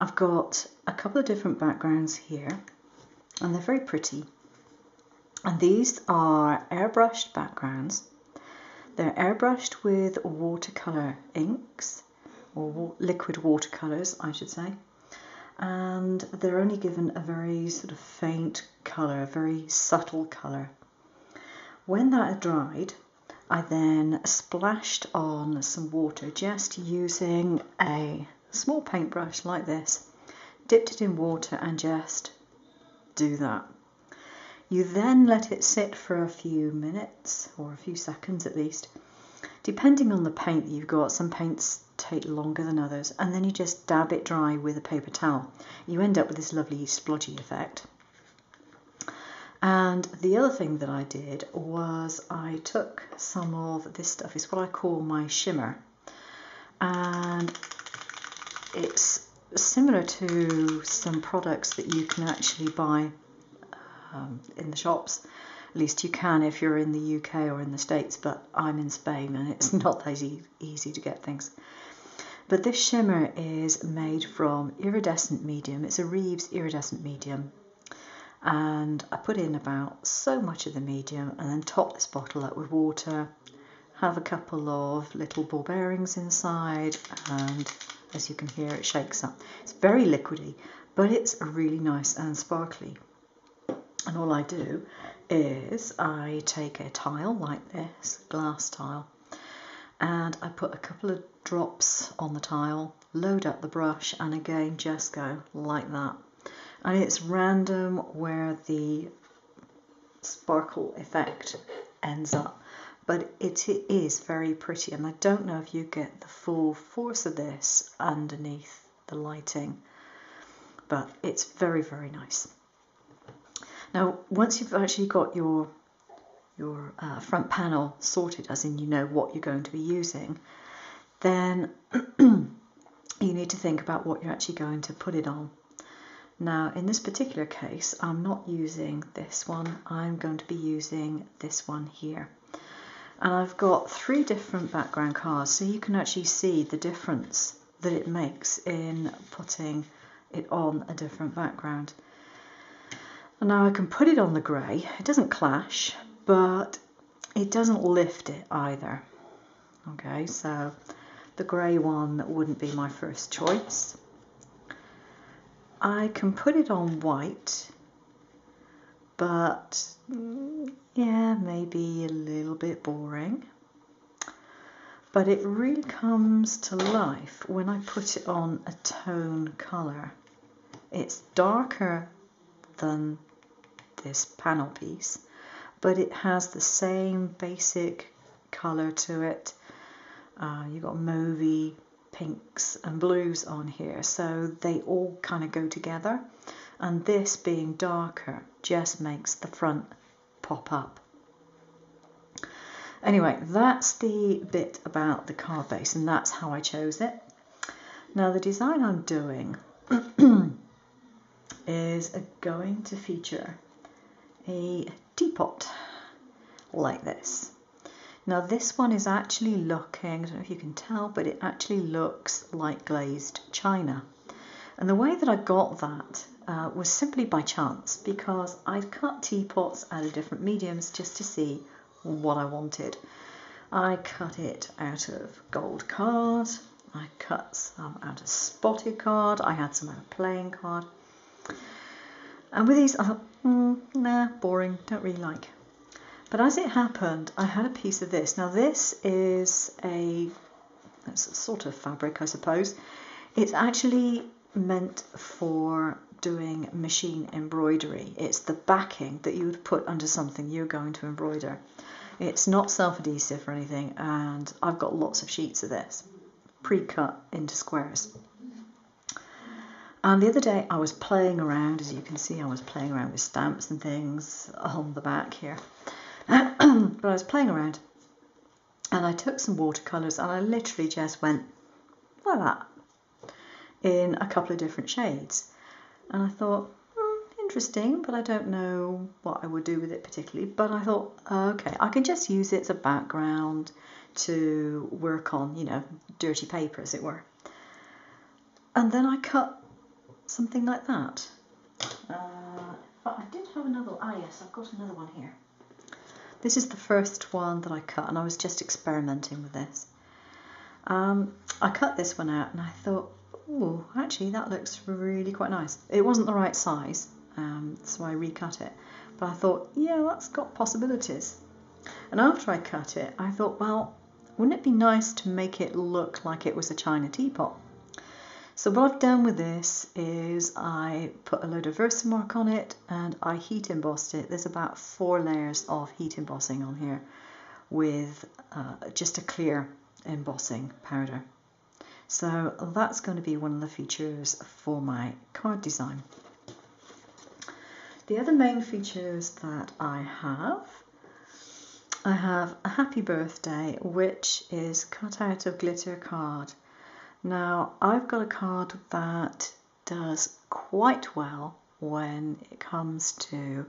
I've got a couple of different backgrounds here, and they're very pretty. And these are airbrushed backgrounds. They're airbrushed with watercolour inks, or liquid watercolours, I should say. And they're only given a very sort of faint colour, a very subtle colour. When that had dried, I then splashed on some water, just using a small paintbrush like this, dipped it in water and just do that. You then let it sit for a few minutes, or a few seconds at least, depending on the paint that you've got. Some paints take longer than others, and then you just dab it dry with a paper towel. You end up with this lovely splodgy effect. And the other thing that I did was I took some of this stuff. It's what I call my shimmer, and it's similar to some products that you can actually buy in the shops. At least you can if you're in the UK or in the States, but I'm in Spain and it's not that easy to get things. But this shimmer is made from iridescent medium. It's a Reeves iridescent medium. And I put in about so much of the medium and then top this bottle up with water, have a couple of little ball bearings inside, and as you can hear, it shakes up. It's very liquidy, but it's really nice and sparkly. And all I do is I take a tile like this, glass tile, and I put a couple of drops on the tile, load up the brush, and again just go like that. And it's random where the sparkle effect ends up, but it is very pretty, and I don't know if you get the full force of this underneath the lighting, but it's very, very nice. Now, once you've actually got your front panel sorted, as in you know what you're going to be using, then you need to think about what you're actually going to put it on. Now, in this particular case, I'm not using this one. I'm going to be using this one here. And I've got 3 different background cards, so you can actually see the difference that it makes in putting it on a different background. And now I can put it on the grey. It doesn't clash, but it doesn't lift it either. Okay, so the grey one wouldn't be my first choice. I can put it on white, but yeah, maybe a little bit boring. But it really comes to life when I put it on a tone colour. It's darker than this panel piece, but it has the same basic colour to it. You've got mauvey, pinks and blues on here, so they all kind of go together, and this being darker just makes the front pop up. Anyway, that's the bit about the card base, and that's how I chose it. Now the design I'm doing is going to feature a teapot like this. Now this one is actually looking, I don't know if you can tell, but it actually looks like glazed china. And the way that I got that was simply by chance, because I'd cut teapots out of different mediums just to see what I wanted. I cut it out of gold card, I cut some out of spotted card, I had some out of plain card. And with these I thought, nah, boring, don't really like. But as it happened, I had a piece of this. Now this is it's a sort of fabric, I suppose. It's actually meant for doing machine embroidery. It's the backing that you would put under something you're going to embroider. It's not self-adhesive or anything, and I've got lots of sheets of this, pre-cut into squares. And the other day I was playing around, as you can see, I was playing around with stamps and things on the back here. But I was playing around and I took some watercolours and I literally just went like that in a couple of different shades. And I thought, interesting, but I don't know what I would do with it particularly. But I thought, okay, I can just use it as a background to work on, you know, dirty paper, as it were. And then I cut something like that. But I did have another, yes, I've got another one here. This is the first one that I cut, and I was just experimenting with this. I cut this one out and I thought, oh, actually that looks really quite nice. It wasn't the right size, so I recut it. But I thought, yeah, that's got possibilities. And after I cut it, I thought, well, wouldn't it be nice to make it look like it was a china teapot? So what I've done with this is I put a load of Versamark on it and I heat embossed it. There's about 4 layers of heat embossing on here with just a clear embossing powder. So that's going to be one of the features for my card design. The other main features that I have a happy birthday, which is cut out of glitter card. Now, I've got a card that does quite well when it comes to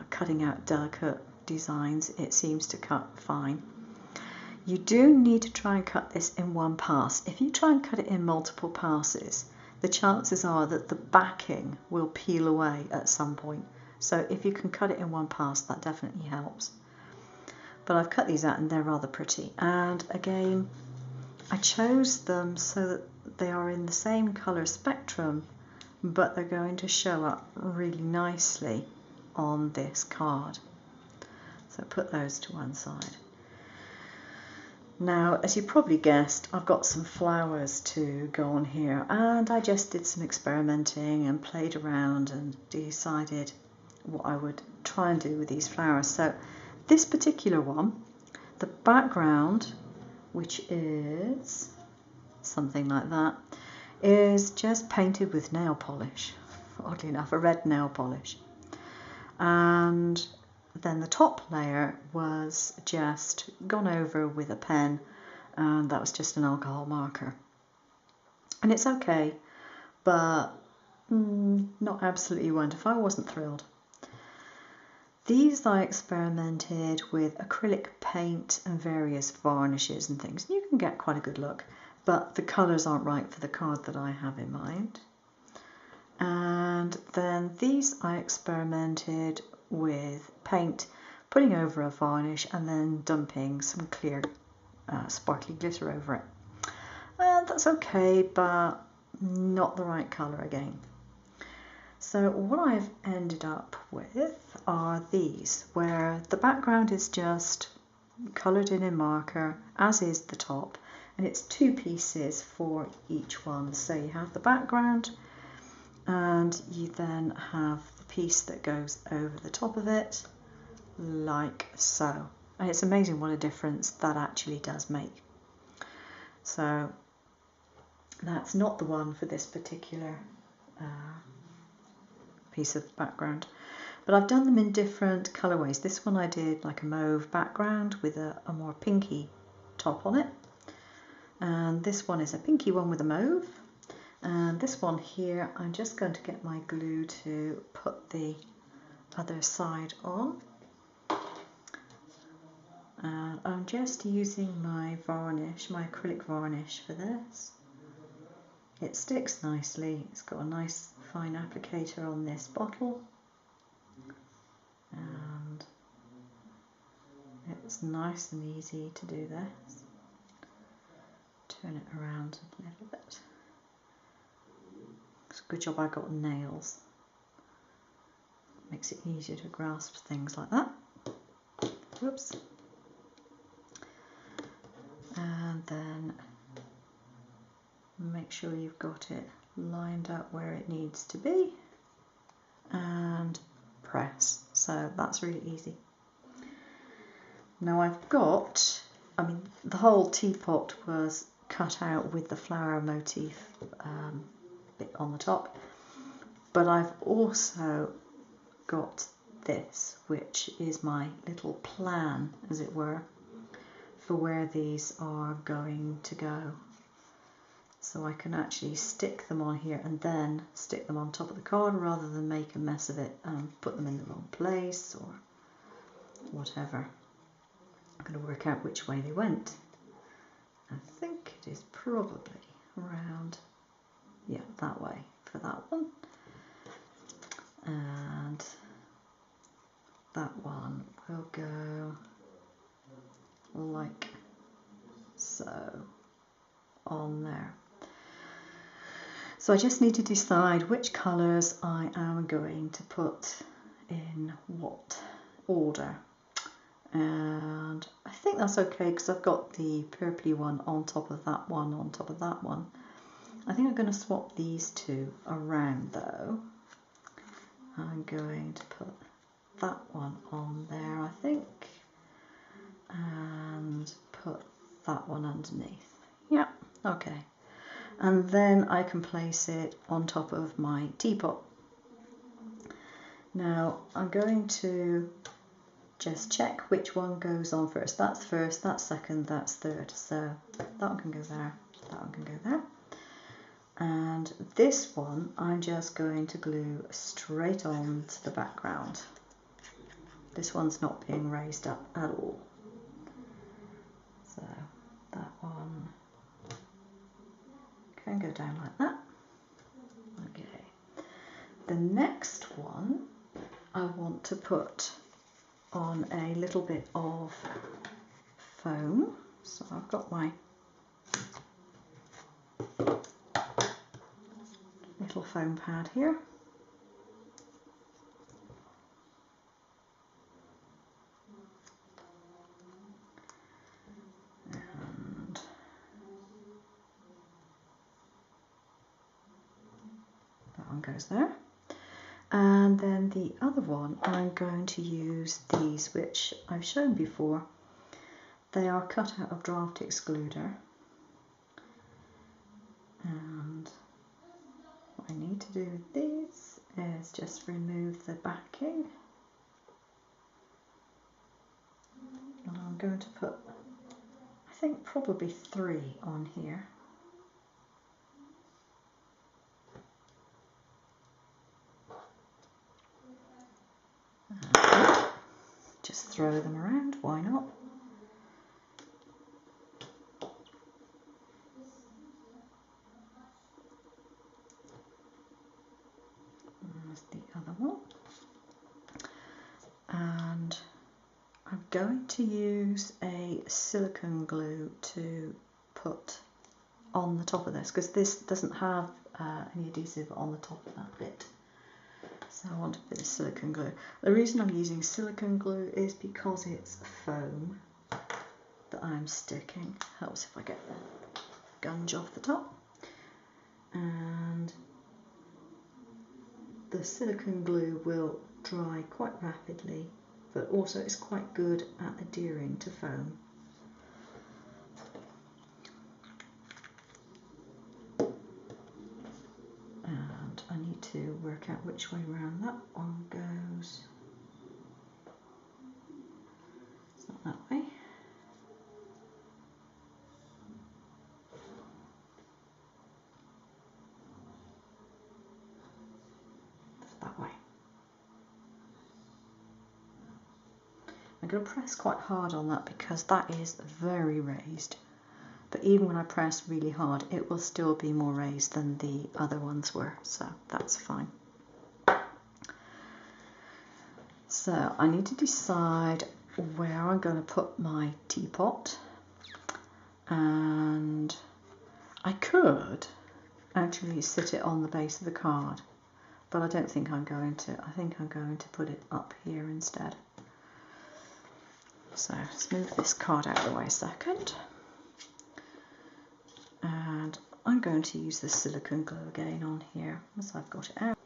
cutting out delicate designs. It seems to cut fine. You do need to try and cut this in one pass. If you try and cut it in multiple passes, the chances are that the backing will peel away at some point. So if you can cut it in one pass, that definitely helps. But I've cut these out and they're rather pretty. And again, I chose them so that they are in the same colour spectrum, but they're going to show up really nicely on this card. So put those to one side. Now, as you probably guessed, I've got some flowers to go on here, and I just did some experimenting and played around and decided what I would try and do with these flowers. So this particular one, the background, which is something like that, is just painted with nail polish, oddly enough, a red nail polish. And then the top layer was just gone over with a pen, and that was just an alcohol marker. And it's okay, but not absolutely wonderful. I wasn't thrilled. These I experimented with acrylic paint and various varnishes and things. You can get quite a good look, but the colours aren't right for the card that I have in mind. And then these I experimented with paint, putting over a varnish and then dumping some clear sparkly glitter over it. That's okay, but not the right colour again. So what I've ended up with are these, where the background is just coloured in marker, as is the top, and it's 2 pieces for each one. So you have the background, and you then have the piece that goes over the top of it, like so. And it's amazing what a difference that actually does make. So that's not the one for this particular piece of background, but I've done them in different colourways. This one I did like a mauve background with a more pinky top on it, and this one is a pinky one with a mauve, and this one here I'm just going to get my glue to put the other side on, and I'm just using my varnish, my acrylic varnish for this. It sticks nicely, it's got a nice fine applicator on this bottle, and it's nice and easy to do this. Turn it around a little bit. It's a good job I got nails. Makes it easier to grasp things like that. Whoops. And then make sure you've got it lined up where it needs to be and press. So that's really easy. Now I've got, the whole teapot was cut out with the flower motif bit on the top, but I've also got this, which is my little plan, as it were, for where these are going to go. So I can actually stick them on here and then stick them on top of the card rather than make a mess of it and put them in the wrong place or whatever. I'm going to work out which way they went. I think it is probably around, yeah, that way for that one. And that one will go like so on there. So I just need to decide which colours I am going to put in what order. And I think that's okay because I've got the purpley one on top of that one, on top of that one. I think I'm going to swap these two around though. I'm going to put that one on there, I think, and put that one underneath. Yeah, okay. And then I can place it on top of my teapot. Now I'm going to just check which one goes on first. That's second, that's third. So that one can go there, that one can go there. And this one I'm just going to glue straight on to the background. This one's not being raised up at all. So that one can go down like that. Okay. The next one I want to put on a little bit of foam. So I've got my little foam pad here. And that one goes there. And then the other one, I'm going to use these, which I've shown before. They are cut out of draft excluder. And what I need to do with these is just remove the backing. And I'm going to put, I think, probably 3 on here. Just throw them around, why not? There's the other one. And I'm going to use a silicone glue to put on the top of this, because this doesn't have any adhesive on the top of that bit. So I want a bit of silicone glue. The reason I'm using silicone glue is because it's foam that I'm sticking. Helps if I get the gunge off the top. And the silicone glue will dry quite rapidly, but also it's quite good at adhering to foam. And I need to work out which way round that one goes. It's not that way. It's that way. I'm going to press quite hard on that because that is very raised. But even when I press really hard, it will still be more raised than the other ones were, so that's fine. So I need to decide where I'm going to put my teapot, and I could actually sit it on the base of the card, but I don't think I'm going to. I think I'm going to put it up here instead. So let's move this card out of the way a second. And I'm going to use the silicone glue again on here as I've got it out.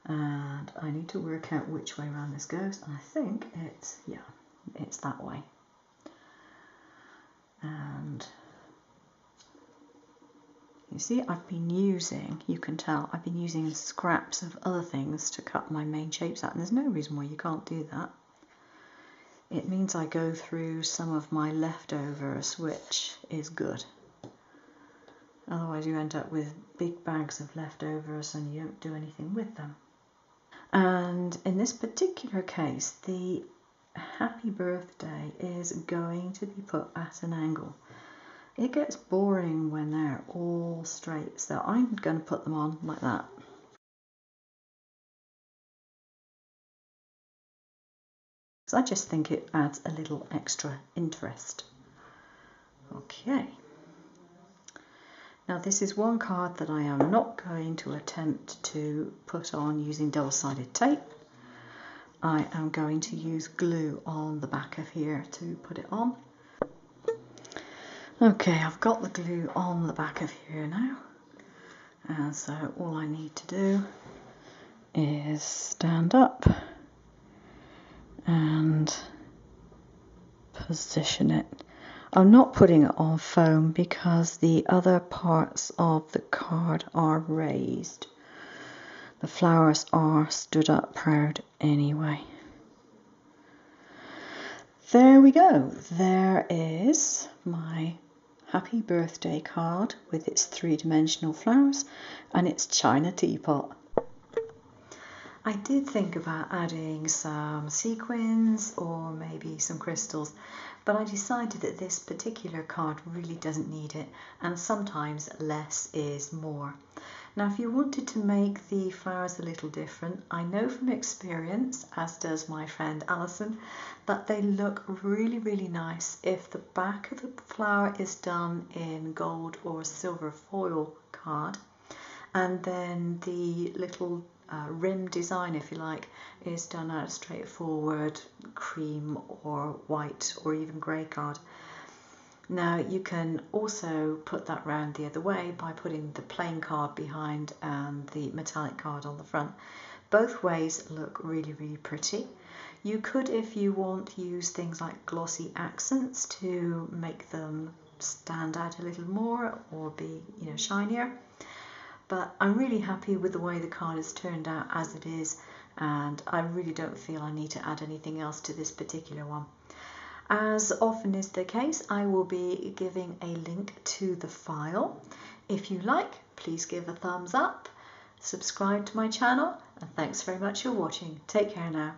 And I need to work out which way around this goes, and I think it's, yeah, it's that way. And you see, I've been using, you can tell, I've been using scraps of other things to cut my main shapes out, and there's no reason why you can't do that. It means I go through some of my leftovers, which is good. Otherwise you end up with big bags of leftovers and you don't do anything with them. And in this particular case, the happy birthday is going to be put at an angle. it gets boring when they're all straight, so I'm going to put them on like that. So I just think it adds a little extra interest. Okay. Now this is one card that I am not going to attempt to put on using double-sided tape. I am going to use glue on the back of here to put it on. Okay, I've got the glue on the back of here now, and so all I need to do is stand up and position it. I'm not putting it on foam because the other parts of the card are raised. The flowers are stood up proud anyway. There we go. There is my happy birthday card with its three-dimensional flowers and its china teapot. I did think about adding some sequins or maybe some crystals, but I decided that this particular card really doesn't need it, and sometimes less is more. Now if you wanted to make the flowers a little different, I know from experience, as does my friend Alison, that they look really nice if the back of the flower is done in gold or silver foil card, and then the little rim design, if you like, is done out of straightforward cream or white or even grey card. Now you can also put that round the other way by putting the plain card behind and the metallic card on the front. Both ways look really pretty. You could, if you want, use things like glossy accents to make them stand out a little more or be, you know, shinier. But I'm really happy with the way the card has turned out as it is, and I really don't feel I need to add anything else to this particular one. As often is the case, I will be giving a link to the file. If you like, please give a thumbs up, subscribe to my channel, and thanks very much for watching. Take care now.